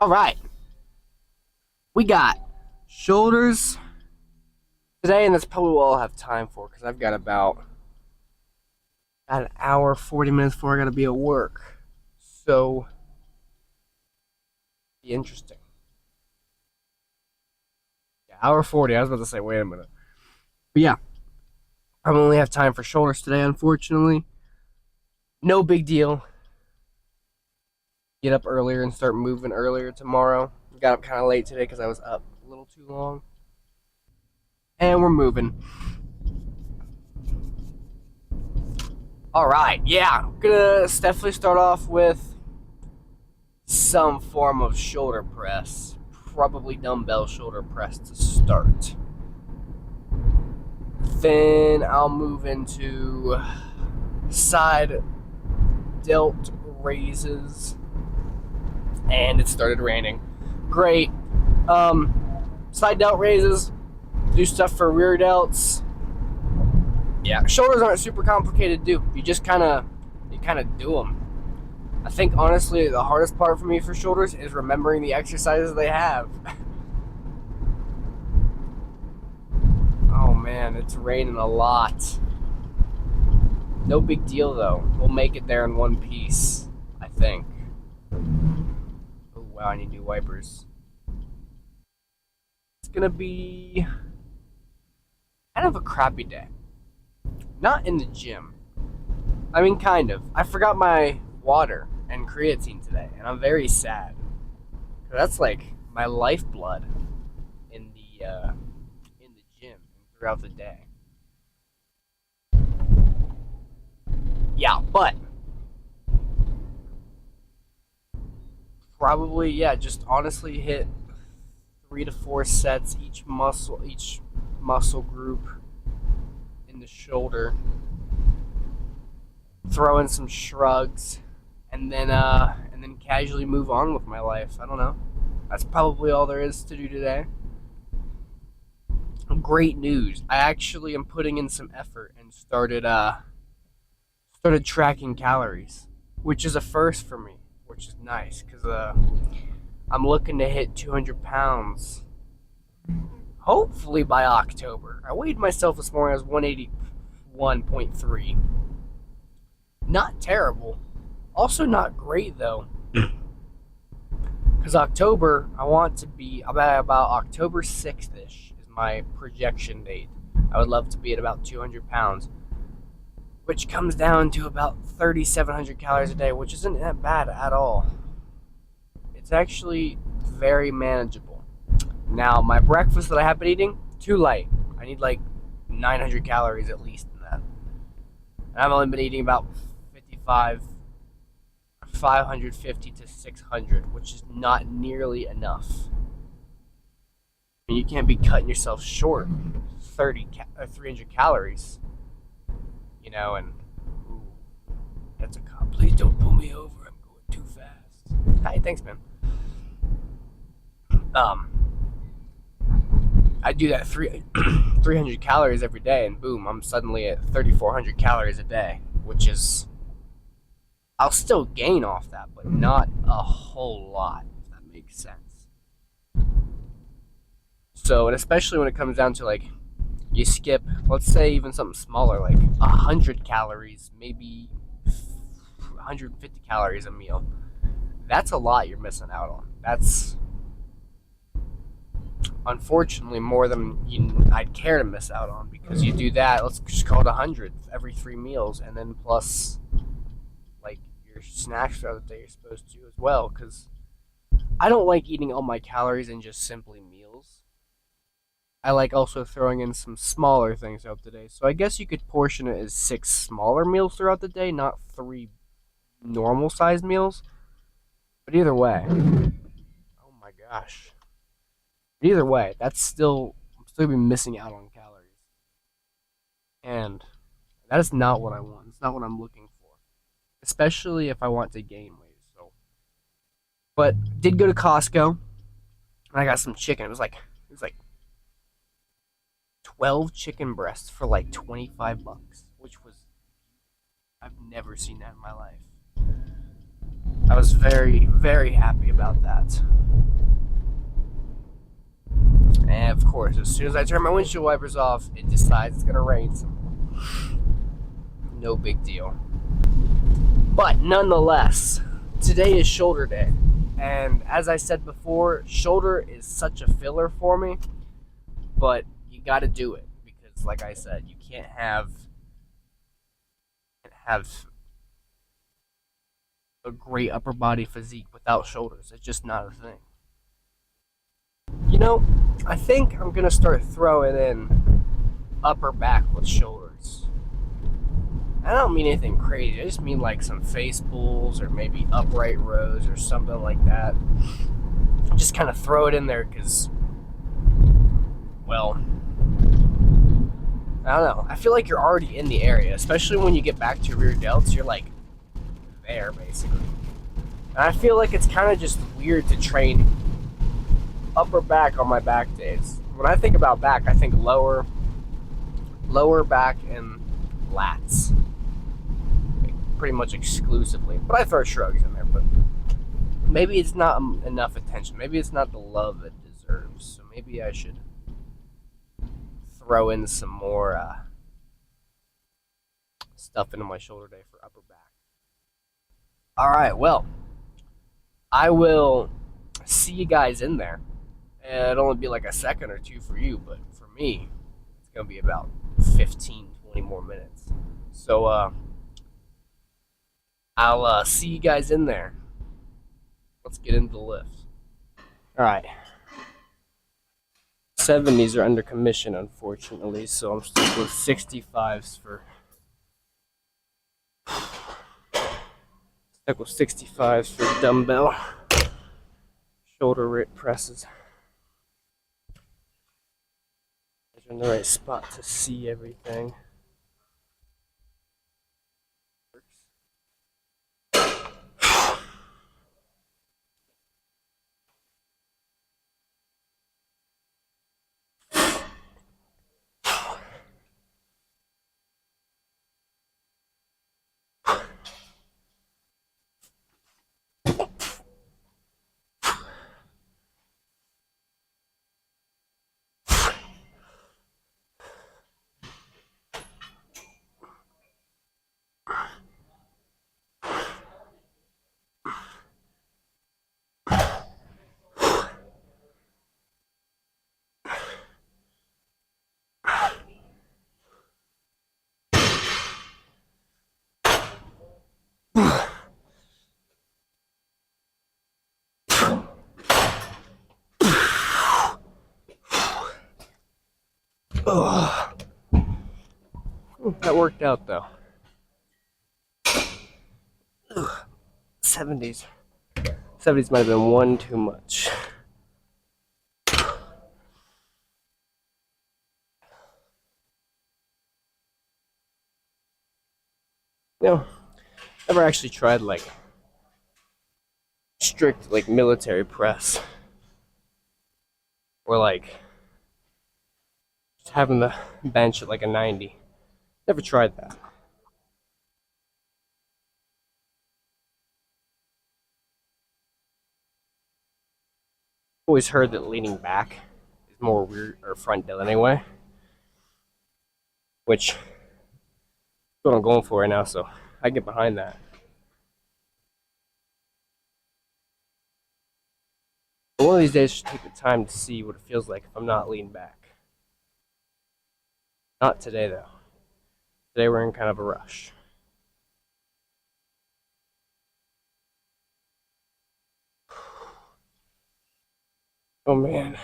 All right, we got shoulders today, and that's probably what I'll have time for because I've got about an hour, 40 minutes before I got to be at work. So, be interesting. Yeah, hour 40. I was about to say, wait a minute. But yeah, I only have time for shoulders today, unfortunately. No big deal. Get up earlier and start moving earlier tomorrow. Got up kind of late today because I was up a little too long. And we're moving. All right, yeah, I'm gonna definitely start off with some form of shoulder press, probably dumbbell shoulder press to start. Then I'll move into side delt raises, and it started raining. Great. Side delt raises, do stuff for rear delts. Yeah, shoulders aren't super complicated to do. You kind of do them. I think honestly the hardest part for me for shoulders is remembering the exercises they have. Oh man, it's raining a lot. No big deal though. We'll make it there in one piece, I think. Oh wow, I need new wipers. It's gonna be kind of a crappy day. Not in the gym. I mean, kind of. I forgot my water and creatine today, and I'm very sad. That's like my lifeblood in the gym and throughout the day. Yeah, but probably just honestly hit 3 to 4 sets each muscle group in the shoulder. Throw in some shrugs, and then casually move on with my life. I don't know. That's probably all there is to do today. Great news! I actually am putting in some effort and started tracking calories, which is a first for me, which is nice because I'm looking to hit 200 pounds. Hopefully by October. I weighed myself this morning. I was 181.3. Not terrible. Also not great though. Because October, I want to be about October 6th-ish is my projection date. I would love to be at about 200 pounds, which comes down to about 3,700 calories a day, which isn't that bad at all. It's actually very manageable. Now, my breakfast that I have been eating, too light. I need like 900 calories at least in that. And I've only been eating about 550 to 600, which is not nearly enough. I mean, you can't be cutting yourself short 300 calories, and ooh, that's a cop. Please don't pull me over. I'm going too fast. Hi, thanks, man. I do that 300 calories every day, and boom, I'm suddenly at 3,400 calories a day, which is, I'll still gain off that, but not a whole lot, if that makes sense. So, and especially when it comes down to like, you skip, let's say even something smaller, like 100 calories, maybe 150 calories a meal. That's a lot you're missing out on. That's unfortunately more than I'd care to miss out on, because you do that, let's just call it 100 every 3 meals, and then plus like your snacks throughout the day you're supposed to as well, because I don't like eating all my calories in just simply meals. I like also throwing in some smaller things throughout the day. So I guess you could portion it as 6 smaller meals throughout the day, not 3 normal sized meals. But either way, oh my gosh. Either way, I'm still be missing out on calories. And that is not what I want. It's not what I'm looking for. Especially if I want to gain weight. But did go to Costco and I got some chicken. It was like 12 chicken breasts for like $25, which was, I've never seen that in my life. I was very, very happy about that. And of course, as soon as I turn my windshield wipers off, it decides it's gonna rain. So no big deal. But nonetheless, today is shoulder day. And as I said before, shoulder is such a filler for me, but you gotta do it because like I said, you can't have a great upper body physique without shoulders. It's just not a thing. You know, I think I'm gonna start throwing in upper back with shoulders. I don't mean anything crazy. I just mean like some face pulls or maybe upright rows or something like that. Just kind of throw it in there because, well, I don't know. I feel like you're already in the area, especially when you get back to your rear delts. You're like there basically. And I feel like it's kind of just weird to train upper back on my back days. When I think about back, I think lower back and lats. Pretty much exclusively, but I throw shrugs in there. But maybe it's not enough attention. Maybe it's not the love it deserves. So maybe I should throw in some more stuff into my shoulder day for upper back. All right, well, I will see you guys in there. And it'll only be like a second or two for you, but for me, it's gonna be about 15, 20 more minutes. So I'll see you guys in there. Let's get into the lift. All right. 70s are under commission, unfortunately, so I'm stuck with 65s for. Stuck with 65s for dumbbell shoulder presses. In the right spot to see everything. Ugh. That worked out though. Ugh. 70s. 70s might have been one too much. You know, never actually tried like strict like military press. Or like just having the bench at like a 90. Never tried that. Always heard that leaning back is more rear or front delt anyway, which is what I'm going for right now, so I get behind that. But one of these days, I should take the time to see what it feels like if I'm not leaning back. Not today, though. Today we're in kind of a rush. Oh man.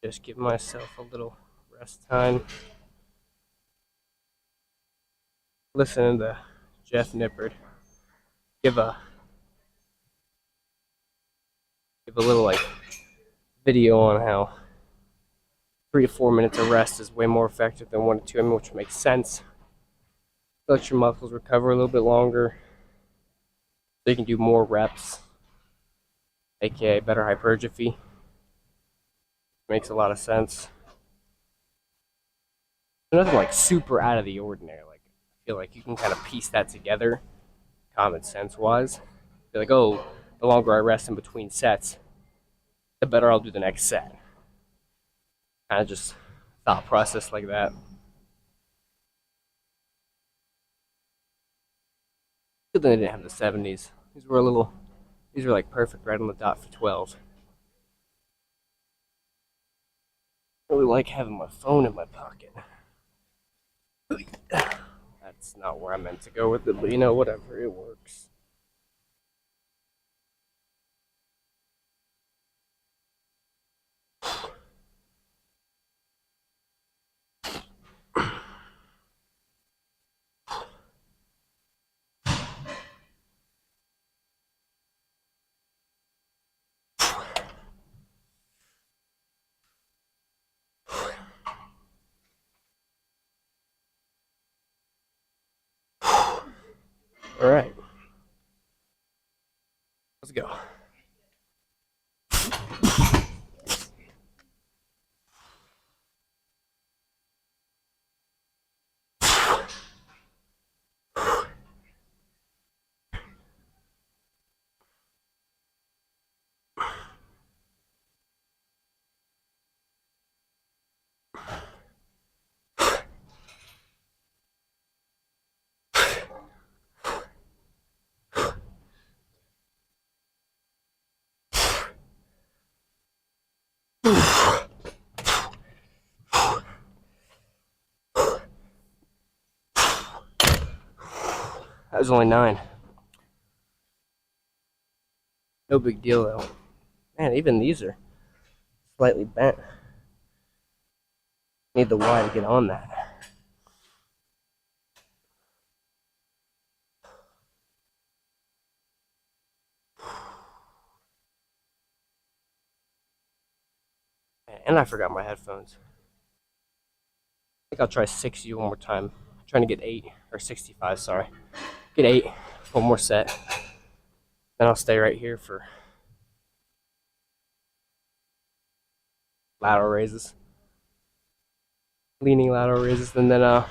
Just give myself a little rest time. Listen to Jeff Nippard give a little like video on how 3 to 4 minutes of rest is way more effective than 1 to 2, which makes sense. Let your muscles recover a little bit longer, so you can do more reps, aka better hypertrophy. Makes a lot of sense. nothing like super out of the ordinary. Like I feel like you can kind of piece that together, common sense wise. Be like, oh, the longer I rest in between sets, the better I'll do the next set. Kind of just thought process like that. Good thing they didn't have the 70s. These were a little, these were like perfect, right on the dot for 12. I really like having my phone in my pocket. That's not where I meant to go with it, but you know, whatever, it works. All right, let's go. That was only 9. No big deal though. Man, even these are slightly bent. Need the Y to get on that. And I forgot my headphones. I think I'll try 60 one more time. I'm trying to get 8 or 65. Sorry, get 8. One more set. Then I'll stay right here for lateral raises, leaning lateral raises, and then I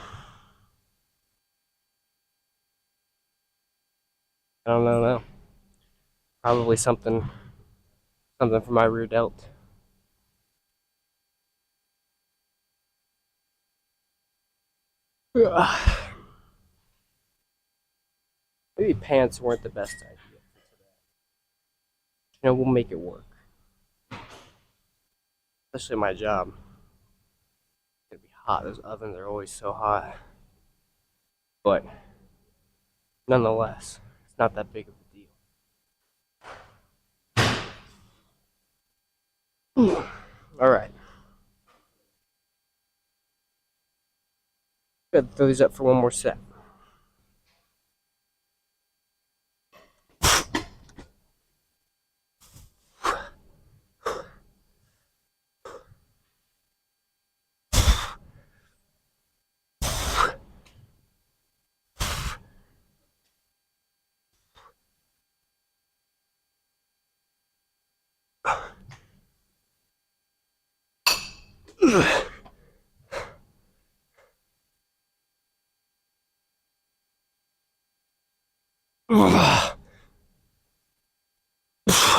don't know now. Probably something for my rear delt. Maybe pants weren't the best idea. You know, we'll make it work. Especially my job. It's gonna be hot. Those ovens are always so hot. But nonetheless, it's not that big of a deal. All right. Good. Throw these up for one more set.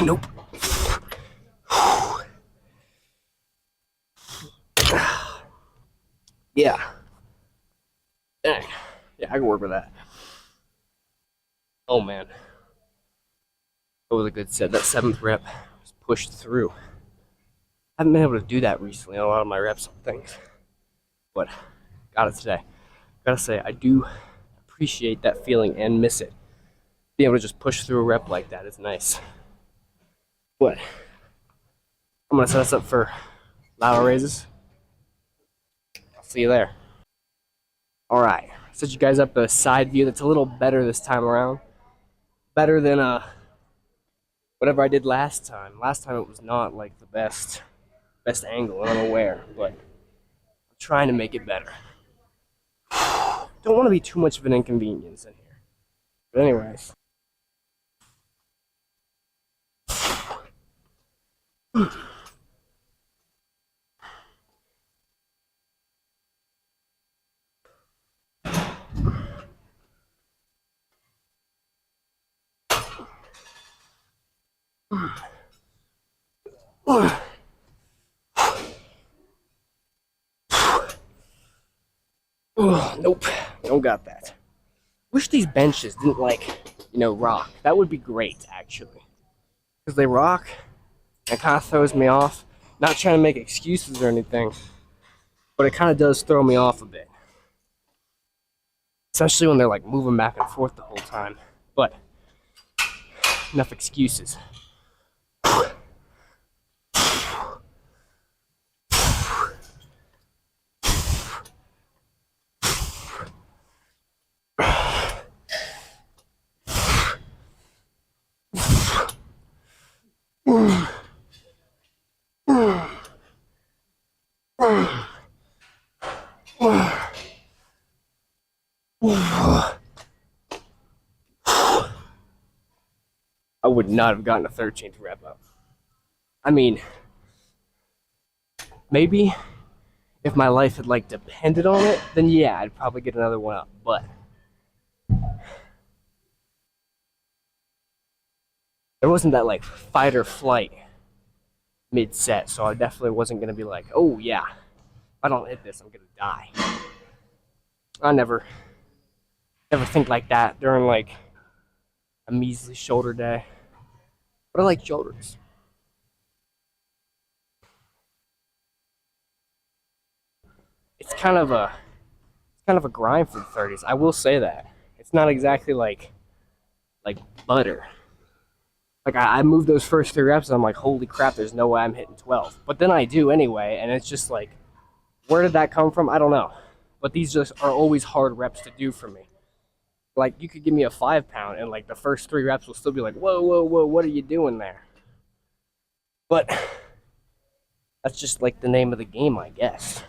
Nope. Yeah. Dang. Yeah, I can work with that. Oh man. That was a good set. That 7th rep was pushed through. I haven't been able to do that recently on a lot of my reps and things. But got it today. Gotta say, I do appreciate that feeling and miss it. Being able to just push through a rep like that is nice. But I'm gonna set us up for lateral raises. I'll see you there. All right, set you guys up a side view that's a little better this time around. Better than whatever I did last time. Last time it was not like the best angle, and I'm aware, but I'm trying to make it better. Don't want to be too much of an inconvenience in here. But anyways. Nope, don't got that. Wish these benches didn't rock. That would be great actually, because they rock. It kind of throws me off. Not trying to make excuses or anything, but it kind of does throw me off a bit, especially when they're like moving back and forth the whole time. But enough excuses. I would not have gotten a 13th rep up. I mean, maybe if my life had like depended on it, then yeah, I'd probably get another one up. But there wasn't that like fight or flight mid set, so I definitely wasn't gonna be like, oh yeah, if I don't hit this, I'm gonna die. I never think like that during like a measly shoulder day. But I like shoulders. It's kind of a grind for the 30s. I will say that. It's not exactly like butter. Like I moved those first 3 reps and I'm like, holy crap, there's no way I'm hitting 12. But then I do anyway, and it's just like, where did that come from? I don't know. But these just are always hard reps to do for me. Like you could give me a 5-pound and like the first 3 reps will still be like, whoa, whoa, whoa, what are you doing there? But that's just like the name of the game, I guess.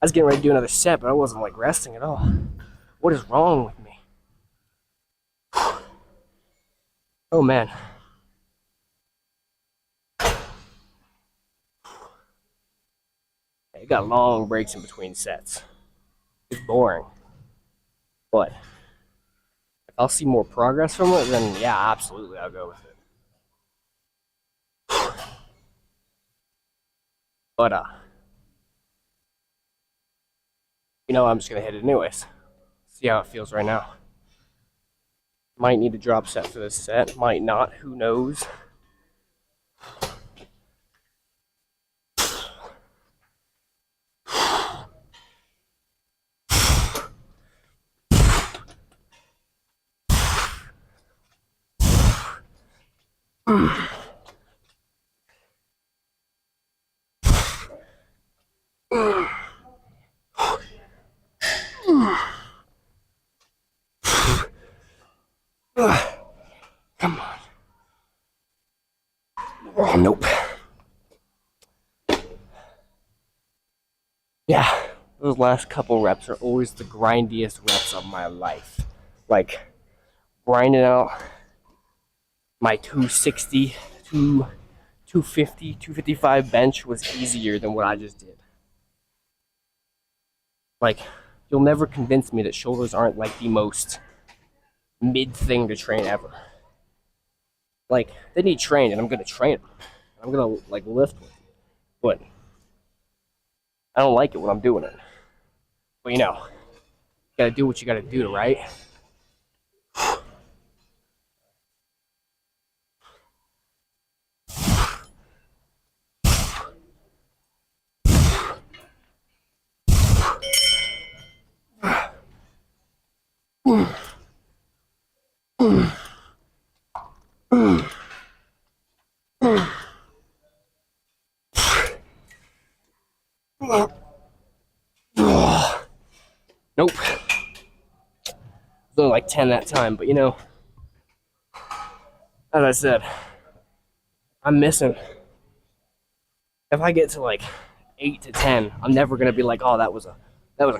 I was getting ready to do another set, but I wasn't like resting at all. What is wrong with me? Oh man. It got long breaks in between sets. It's boring. But if I'll see more progress from it, then yeah, absolutely, I'll go with it. But I'm just gonna hit it anyways. See how it feels right now. Might need to drop set for this set, might not, who knows. Come on. Oh, nope. Yeah, those last couple reps are always the grindiest reps of my life. Like, grinding out my 260, 250, 255 bench was easier than what I just did. Like, you'll never convince me that shoulders aren't like the most mid thing to train ever. Like, they need trained, and I'm gonna train them. I'm gonna like lift with them, but I don't like it when I'm doing it. But you gotta do what you gotta do, right? Nope. It was only like 10 that time, but as I said, I'm missing. If I get to like 8 to 10, I'm never gonna be like, oh, that was a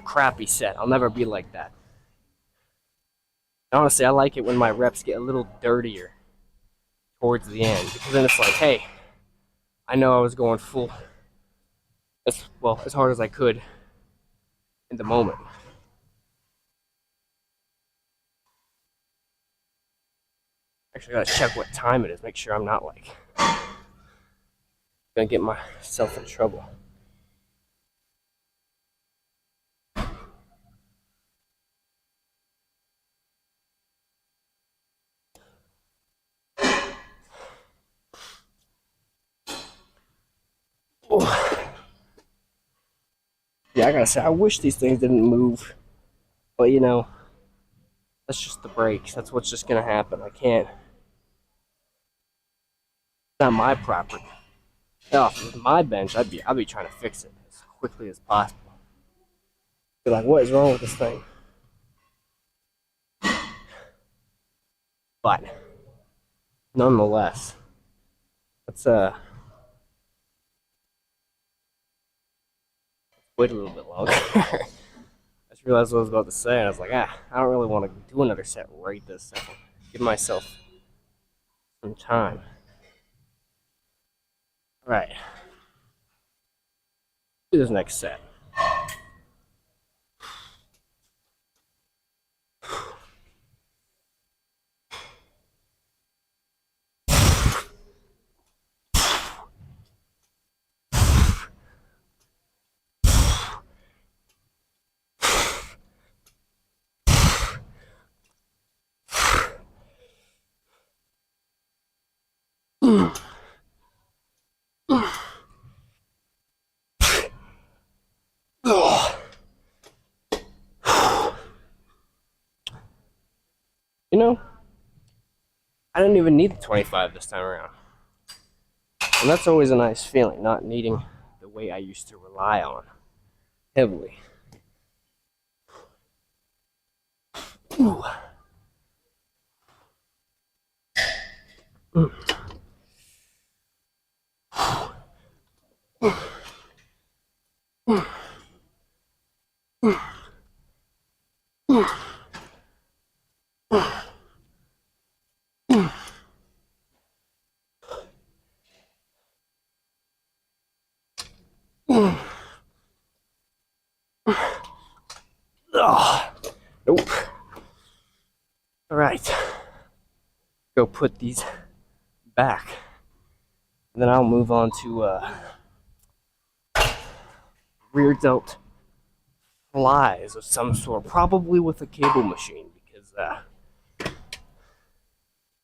crappy set. I'll never be like that. Honestly, I like it when my reps get a little dirtier towards the end, because then it's like, hey, I know I was going full as hard as I could in the moment. Actually, I gotta check what time it is. Make sure I'm not like gonna get myself in trouble. Oh. Yeah, I gotta say, I wish these things didn't move, but you know, that's just the brakes. That's what's just gonna happen. I can't. It's not my property. No, if it was my bench, I'd be trying to fix it as quickly as possible. Be like, what is wrong with this thing? But nonetheless, let's wait a little bit longer. I just realized what I was about to say, and I was like, I don't really want to do another set right this second. Give myself some time. All right. Do this next set. You know, I didn't even need the 25 this time around. And that's always a nice feeling, not needing the weight I used to rely on heavily. Ooh. Nope. All right. Go put these back. And then I'll move on to rear delt flies of some sort, probably with a cable machine, because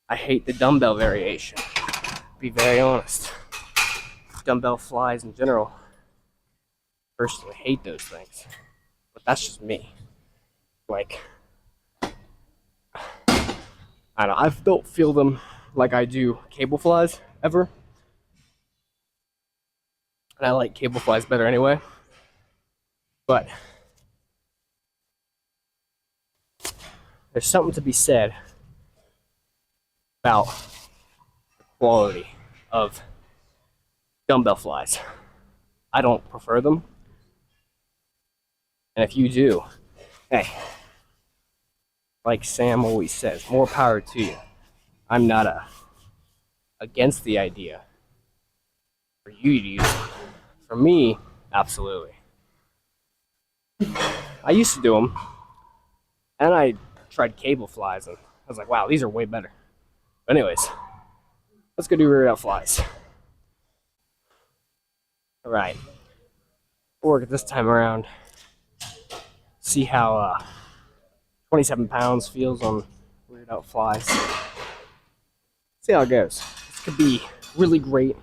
I hate the dumbbell variation. To be very honest. Dumbbell flies in general. Personally hate those things. But that's just me. Like, I don't know, I don't feel them like I do cable flies ever. And I like cable flies better anyway. But there's something to be said about the quality of dumbbell flies. I don't prefer them. And if you do, hey, like Sam always says, more power to you. I'm not against the idea for you to use them. For me, absolutely. I used to do them, and I tried cable flies, and I was like, wow, these are way better. But anyways, let's go do rear delt flies. All right. Work it this time around. See how 27 pounds feels on rear delt flies. See how it goes. This could be really great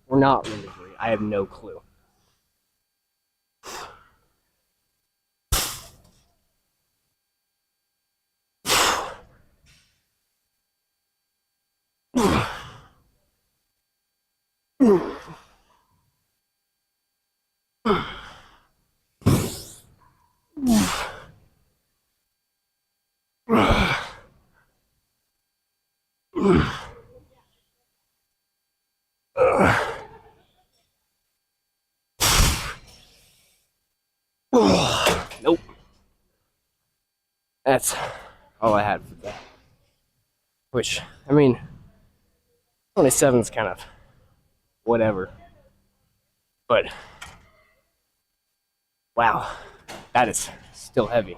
or not really great. I have no clue. Nope. That's all I had for that. Which, I mean, 27 is kind of whatever. But, wow, that is still heavy.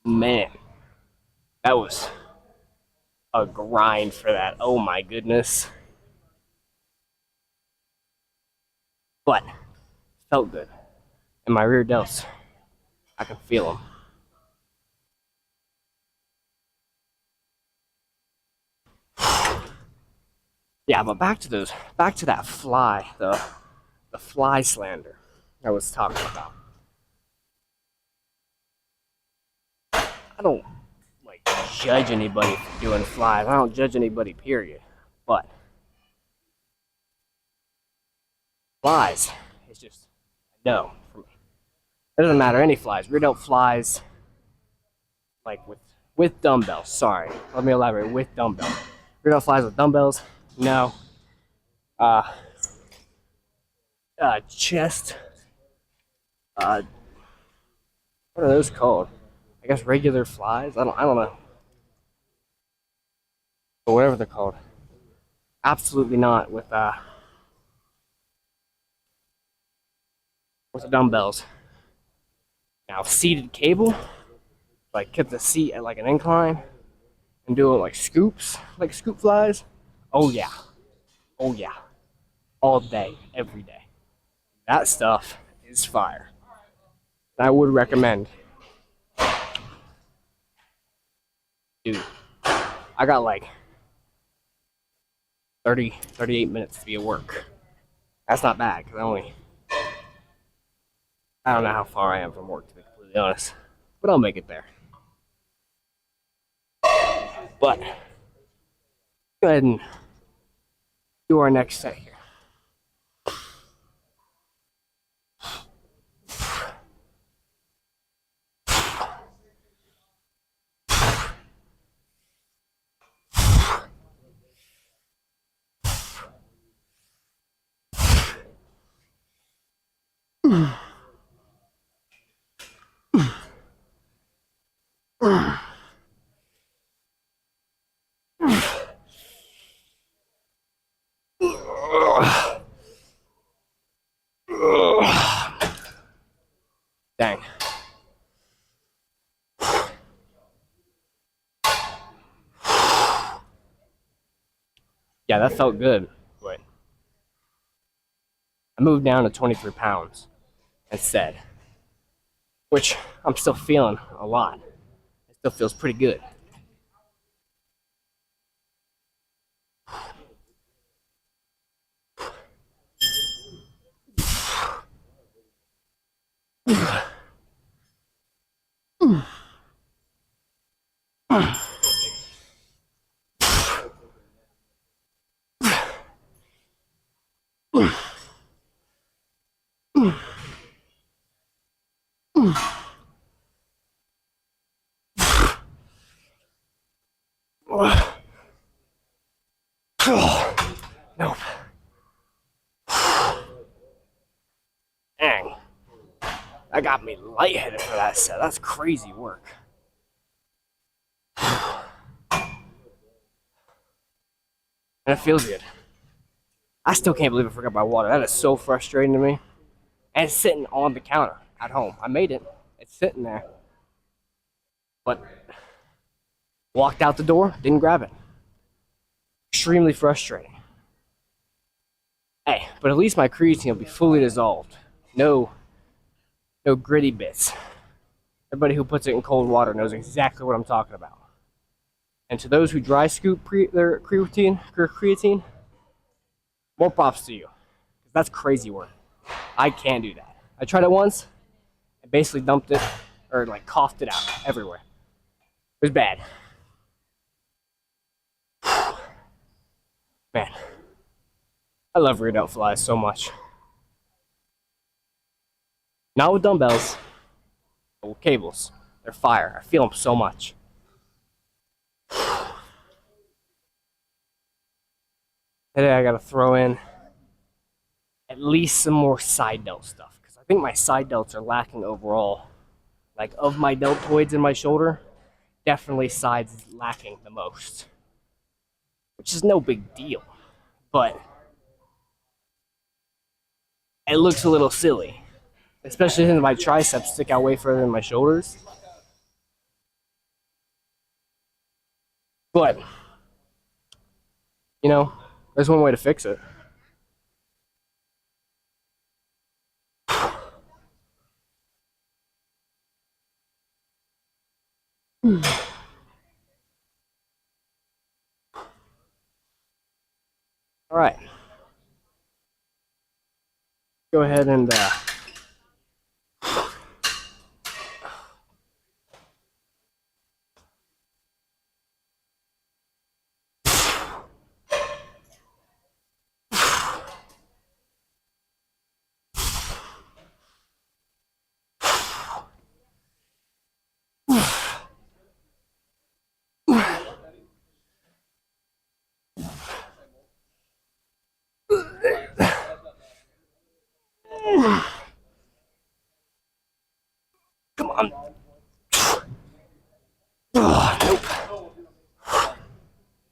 Man, that was a grind for that. Oh my goodness. But felt good. And my rear delts, I can feel them. Yeah, but back to that fly, the fly slander I was talking about. I don't like judge anybody for doing flies. I don't judge anybody, period. But flies, it's just no for me. It doesn't matter any flies. Rear delt flies, like with dumbbells. Sorry, let me elaborate. With dumbbells, rear delt flies with dumbbells. No. Uh, chest. What are those called? I guess regular flies. I don't know. But whatever they're called. Absolutely not with the dumbbells. Now seated cable, like get the seat at like an incline and do it like scoops, like scoop flies. Oh yeah. Oh yeah. All day, every day. That stuff is fire. I would recommend. Dude, I got like 38 minutes to be at work. That's not bad, because I don't know how far I am from work, to be completely honest. But I'll make it there. But, go ahead and do our next set here. Dang. Yeah, that felt good, but I moved down to 23 pounds instead, which I'm still feeling a lot. It still feels pretty good. Nope. Dang. That got me lightheaded for that set. That's crazy work. And it feels good. I still can't believe I forgot my water. That is so frustrating to me. And it's sitting on the counter at home. I made it. It's sitting there. But walked out the door, didn't grab it. Extremely frustrating. Hey, but at least my creatine will be fully dissolved. No gritty bits. Everybody who puts it in cold water knows exactly what I'm talking about. And to those who dry scoop their creatine, more props to you. That's crazy work. I can't do that. I tried it once and basically dumped it, or like coughed it out everywhere. It was bad. Man, I love rear delt flies so much. Not with dumbbells, but with cables. They're fire. I feel them so much. Today I gotta throw in at least some more side delt stuff because I think my side delts are lacking overall. Like of my deltoids in my shoulder, definitely sides is lacking the most, which is no big deal, but it looks a little silly, especially since my triceps stick out way further than my shoulders. But you know, there's one way to fix it. All right, go ahead and come on. Nope.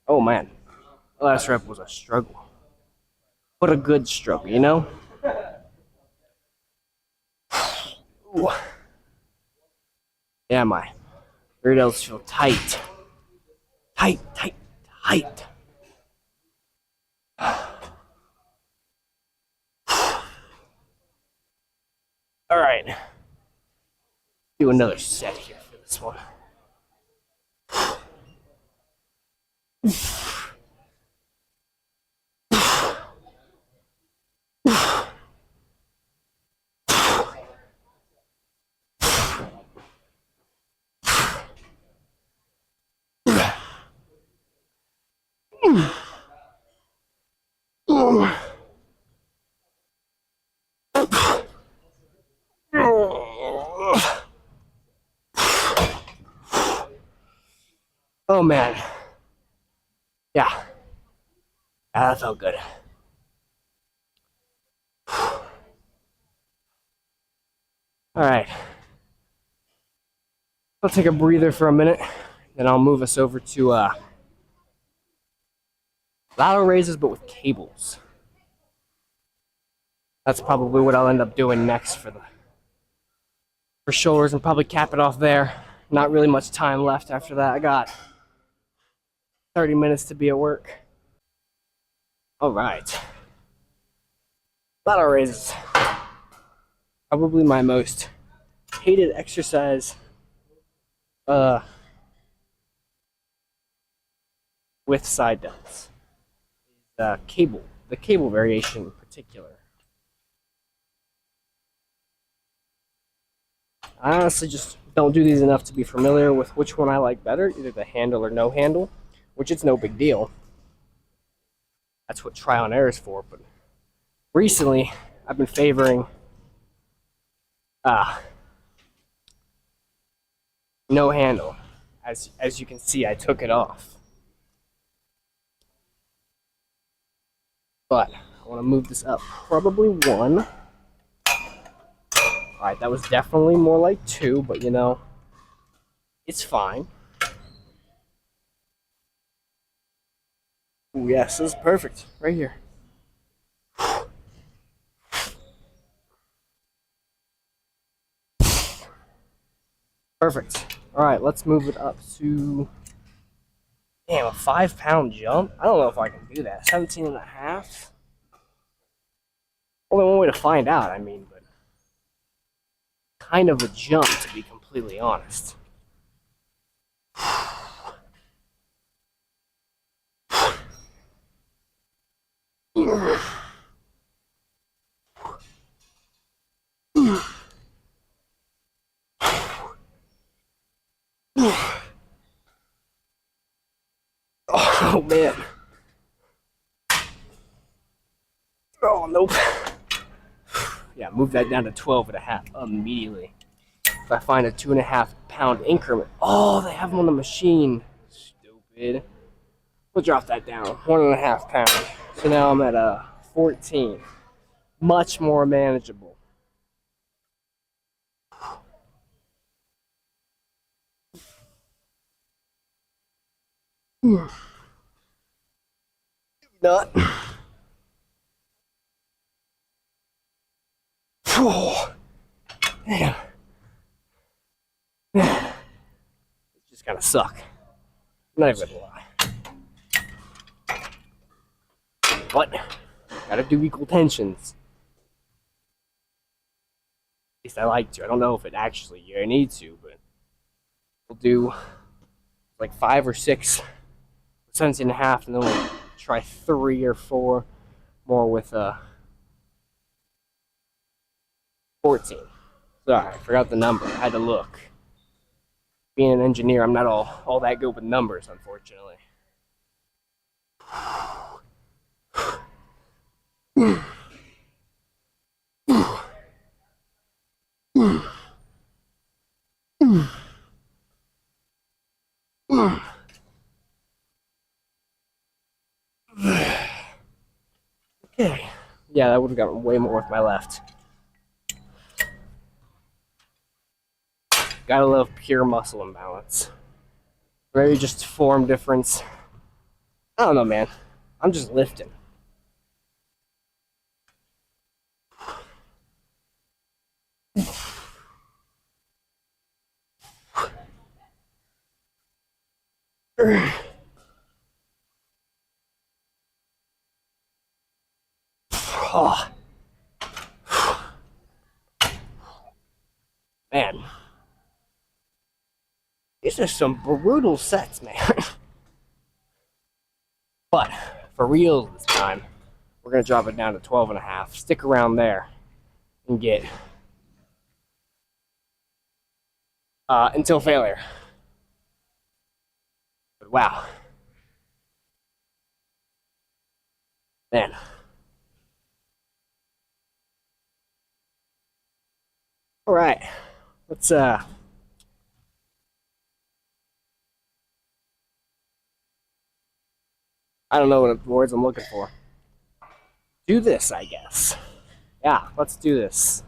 Oh man, the last rep was a struggle, but a good struggle, you know. Ooh. Yeah, my rear delts feel tight, tight, tight, tight. All right, do another set here for this one. Oh man, yeah, that felt good. All right, I'll take a breather for a minute, then I'll move us over to lateral raises, but with cables. That's probably what I'll end up doing next for shoulders, and probably cap it off there. Not really much time left after that. I got 30 minutes to be at work. All right, lateral raises. Probably my most hated exercise with side delts. The cable variation in particular. I honestly just don't do these enough to be familiar with which one I like better, either the handle or no handle, which it's no big deal. That's what trial and error is for. But recently, I've been favoring no handle. As you can see, I took it off. But I want to move this up probably one. All right, that was definitely more like two, but you know, it's fine. Ooh, yes, this is perfect right here. Perfect. All right, let's move it up to, damn, a 5-pound jump. I don't know if I can do that. 17 and a half. Only one way to find out, I mean, but kind of a jump, to be completely honest. Oh man. Oh nope. Yeah, move that down to 12 and a half immediately. If I find a 2.5 pound increment. Oh, they have them on the machine. Stupid. stupid. We'll drop that down 1.5 pounds. So now I'm at 14. Much more manageable. Not. Damn. It just kind of suck. I'm not even gonna lie. But gotta do equal tensions. At least I like to. I don't know if it actually you need to, but we'll do like 5 or 6, 17.5, and then we'll try 3 or 4 more with 14. Sorry, I forgot the number. I had to look. Being an engineer, I'm not all that good with numbers, unfortunately. Okay. Yeah, that would have gotten way more with my left. Gotta love pure muscle imbalance. Maybe just form difference. I don't know, man. I'm just lifting. Oh. Man. These are some brutal sets, man. But for real this time, we're gonna drop it down to 12.5. Stick around there and get until failure. But wow. Man. Alright. Let's I don't know what words I'm looking for. Do this, I guess. Yeah, let's do this.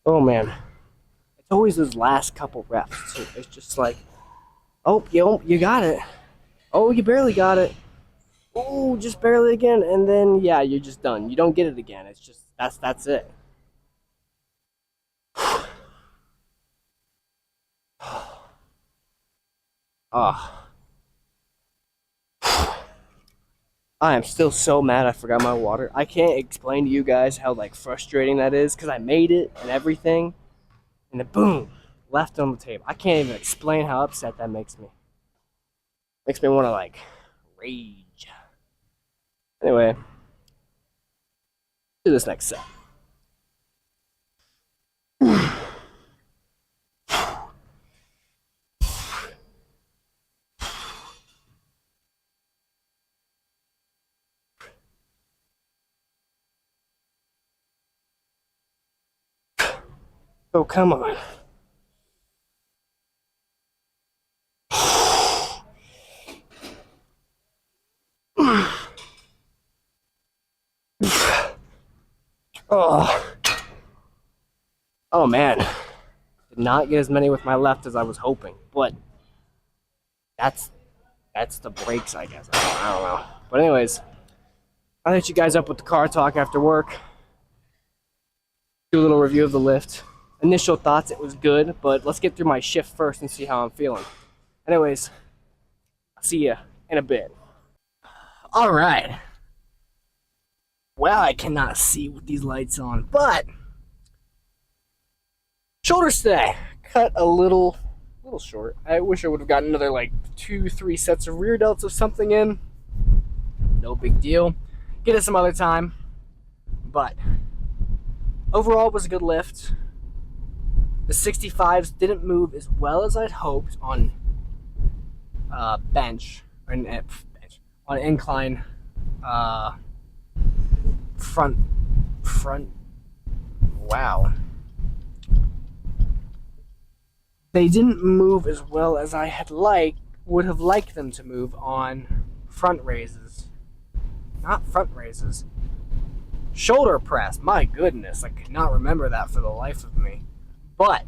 Oh man, it's always those last couple reps too. It's just like, oh, you got it. Oh, you barely got it. Oh, just barely again, and then yeah, you're just done. You don't get it again. It's just that's it. Ah. I am still so mad I forgot my water. I can't explain to you guys how like frustrating that is because I made it and everything, and then boom, left it on the table. I can't even explain how upset that makes me. Makes me want to like rage. Anyway, do this next set. Oh, come on. Oh. Oh man. Did not get as many with my left as I was hoping, but that's the breaks, I guess. I don't know. But anyways, I'll hit you guys up with the car talk after work. Do a little review of the lift. Initial thoughts, it was good, but let's get through my shift first and see how I'm feeling. Anyways, I'll see you in a bit. All right. Well, I cannot see with these lights on, but shoulders today. Cut a little little short. I wish I would have gotten another like 2-3 sets of rear delts of something in. No big deal. Get it some other time. But overall, it was a good lift. The 65s didn't move as well as I'd hoped on bench on incline front. Wow. They didn't move as well as I would have liked them to move on front raises. Not front raises. Shoulder press. My goodness, I could not remember that for the life of me. But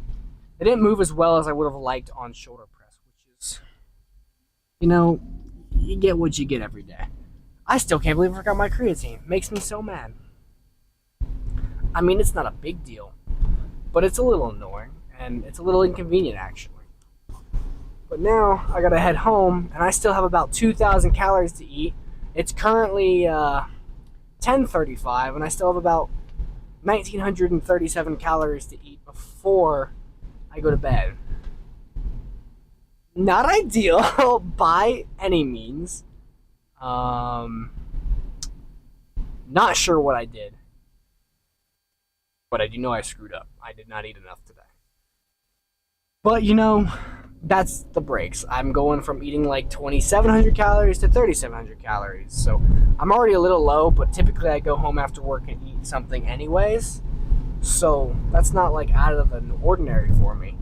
they didn't move as well as I would have liked on shoulder press, which is, you get what you get every day. I still can't believe I forgot my creatine. Makes me so mad. I mean, it's not a big deal, but it's a little annoying, and it's a little inconvenient, actually. But now, I gotta head home, and I still have about 2,000 calories to eat. It's currently 10:35, and I still have about 1,937 calories to eat before I go to bed. Not ideal by any means. Not sure what I did. But I do know I screwed up. I did not eat enough today. But that's the breaks. I'm going from eating like 2,700 calories to 3,700 calories. So I'm already a little low, but typically I go home after work and eat something anyways. So that's not like out of the ordinary for me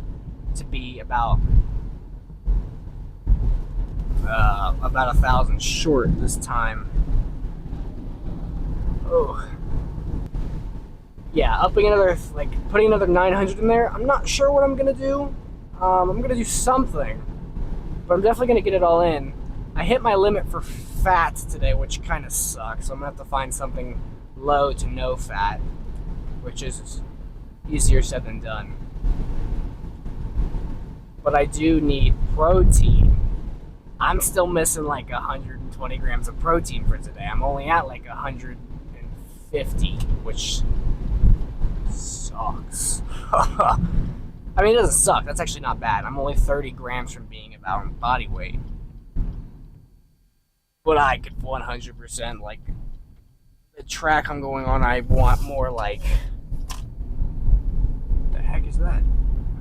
to be about 1,000 short this time. Oh. Yeah, putting another 900 in there. I'm not sure what I'm gonna do. I'm gonna do something, but I'm definitely gonna get it all in. I hit my limit for fats today, which kind of sucks. So I'm gonna have to find something low to no fat, which is easier said than done. But I do need protein. I'm still missing like 120 grams of protein for today. I'm only at like 150, which sucks. I mean, it doesn't suck. That's actually not bad. I'm only 30 grams from being about body weight. But I could 100%, like, the track I'm going on, I want more like, what the heck is that?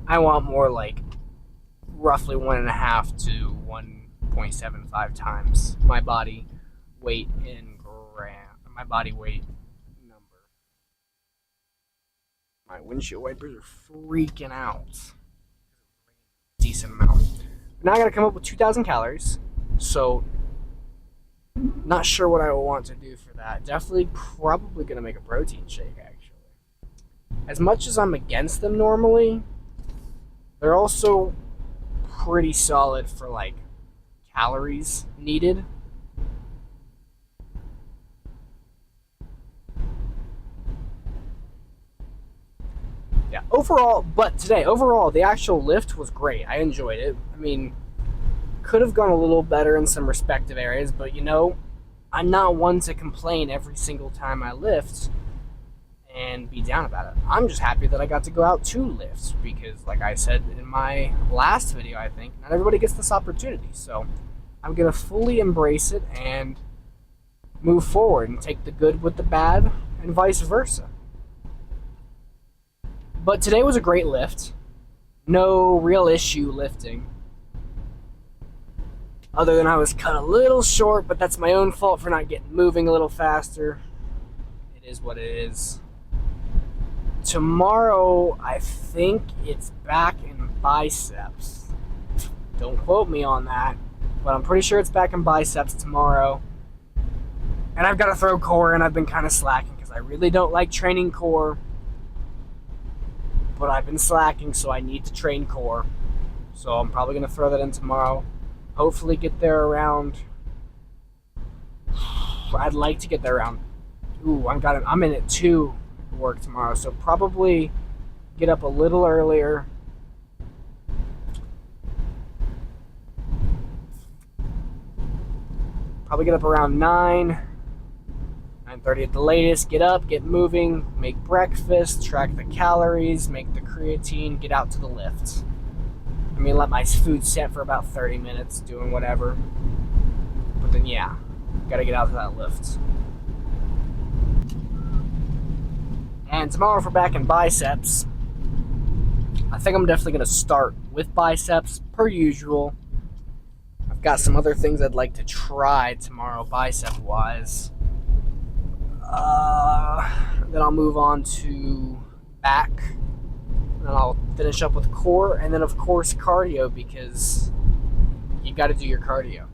I want more like roughly 1.5 to 1.75 times my body weight in my body weight number. My windshield wipers are freaking out. Decent amount. Now I gotta come up with 2,000 calories. So, not sure what I will want to do for that. Definitely, probably gonna make a protein shake, actually. As much as I'm against them normally, they're also pretty solid for, like, calories needed. Yeah, overall, the actual lift was great. I enjoyed it. I mean, could have gone a little better in some respective areas, but I'm not one to complain every single time I lift and be down about it. I'm just happy that I got to go out to lift because, like I said in my last video, I think, not everybody gets this opportunity. So I'm going to fully embrace it and move forward and take the good with the bad and vice versa. But today was a great lift. No real issue lifting. Other than I was cut a little short, but that's my own fault for not moving a little faster. It is what it is. Tomorrow, I think it's back in biceps. Don't quote me on that, but I'm pretty sure it's back in biceps tomorrow. And I've got to throw core, and I've been kind of slacking because I really don't like training core. But I've been slacking, so I need to train core. So I'm probably going to throw that in tomorrow. Hopefully get there around... I'd like to get there around... Ooh, I'm in at 2 to work tomorrow, so probably get up a little earlier. Probably get up around 9:30 at the latest. Get up, get moving, make breakfast, track the calories, make the creatine, get out to the lift. I'm gonna let my food set for about 30 minutes, doing whatever. But then, yeah, gotta get out to that lift. And tomorrow for back in biceps, I think I'm definitely gonna start with biceps per usual. I've got some other things I'd like to try tomorrow, bicep wise. Then I'll move on to back. And then I'll finish up with core, and then of course cardio, because you got to do your cardio.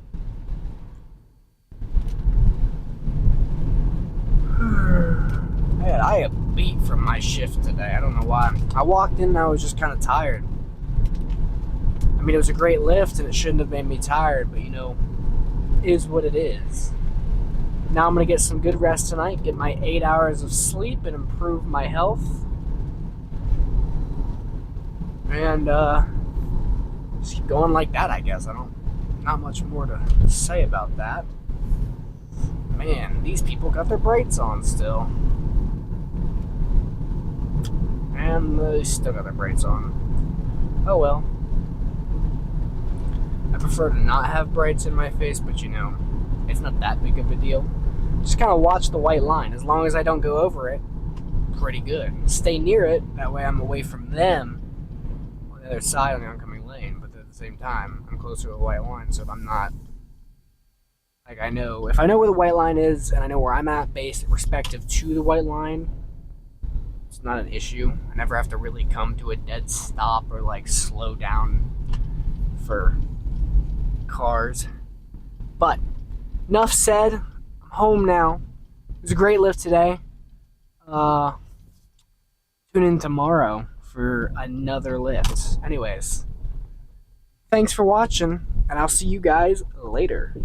Man, I am beat from my shift today. I don't know why. I walked in and I was just kind of tired. I mean, it was a great lift and it shouldn't have made me tired, but you know, it is what it is. Now I'm going to get some good rest tonight, get my 8 hours of sleep, and improve my health. And just keep going like that, I guess. Not much more to say about that. Man, these people got their brights on still. And they still got their brights on. Oh well. I prefer to not have brights in my face, but you know, it's not that big of a deal. Just kind of watch the white line. As long as I don't go over it, pretty good. Stay near it, that way I'm away from them on the other side on the oncoming lane, but at the same time, I'm closer to the white line, so if I'm not, like, if I know where the white line is, and I know where I'm at based respective to the white line, it's not an issue. I never have to really come to a dead stop or, like, slow down for cars. But enough said. I'm home now. It was a great lift today. Tune in tomorrow for another lift. Anyways, thanks for watching, and I'll see you guys later.